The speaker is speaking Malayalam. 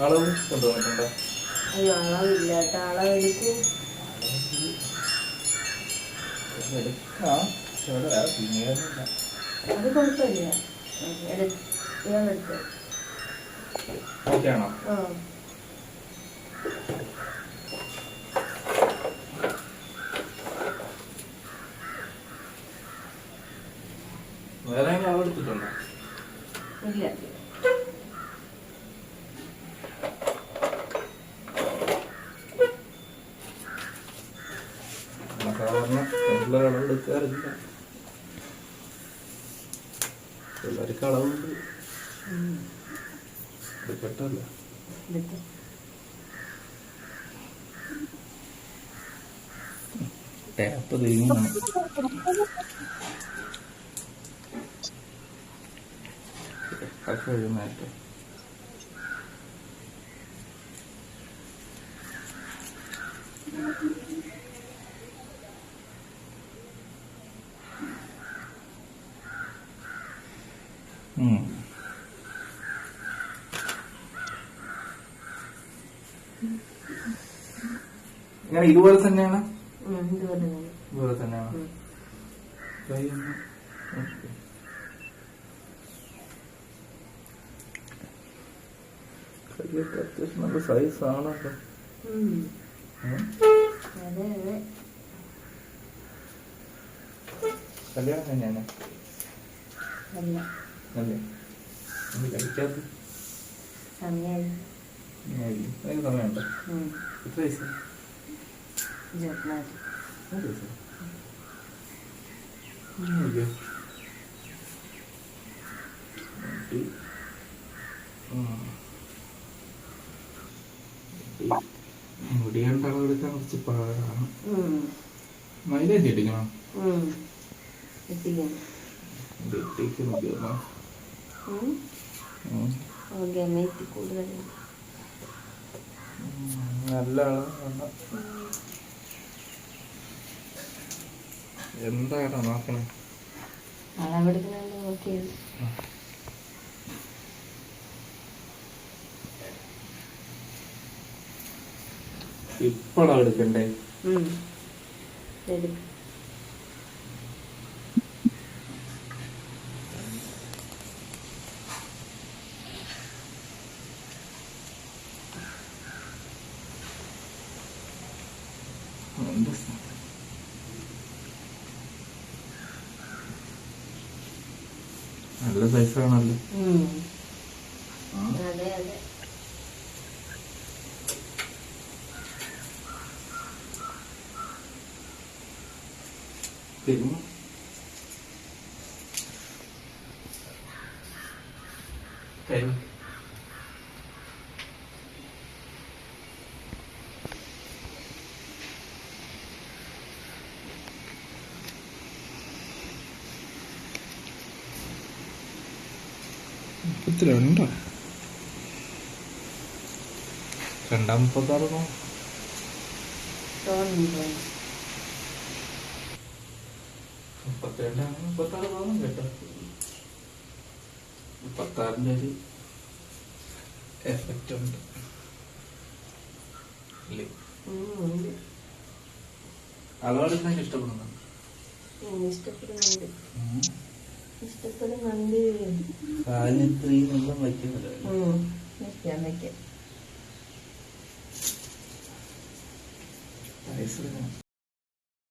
അളവ് കൊണ്ടുവന്നിട്ടുണ്ടോ? അയ്യോ, അളവില്ലാത്ത അളവെടുക്കും. അത് കുഴപ്പമില്ല. ഇയാളെടുത്ത് ഓക്കെ ആണോ? വേറെ അളവെടുത്തിട്ടുണ്ടോ? ഇല്ല. സാധാരണ പെൺപിള്ളേർ അളവെടുക്കാറില്ല. പിള്ളേർക്ക് അളവുണ്ട്. എടുക്കട്ടല്ല. ടാപ്പ് തീരുന്നു. എഴുന്നേറ്റ് ഇങ്ങനെ ഇതുപോലെ തന്നെയാണ്. ഇതുപോലെ തന്നെയാണ്. കൈയൊക്കെ അത്യാവശ്യം നല്ല സൈസാണല്ലോ. കല്യാണം തന്നെയാണ് അല്ലേ? കഴിക്കാത്ത സമയമുണ്ടോ? എത്ര വയസ്സ്? 24. മുടികളുടെ അളവെടുക്കാൻ കുറച്ച് പാടാണ്. മൈലേജ് ഇടിക്കണം. നല്ല ആളാണ്. എന്താണോ നോക്കണേ? അളവെടുക്കണ നോക്കിയത്. ഇപ്പഴാ എടുക്കണ്ടേ? നല്ല സൈസാണല്ലോ. അതെ അതെ. പിന്നെ 32 236 32 തോന്നും കേട്ടോ. 36 ഒരു എഫക്റ്റ് ഉണ്ട് അല്ലേ? അളവെടുക്കാൻ ഇഷ്ടപ്പെടുന്നുണ്ട്. കാലിന് ഇത്രയും വെള്ളം വയ്ക്കുന്നില്ല.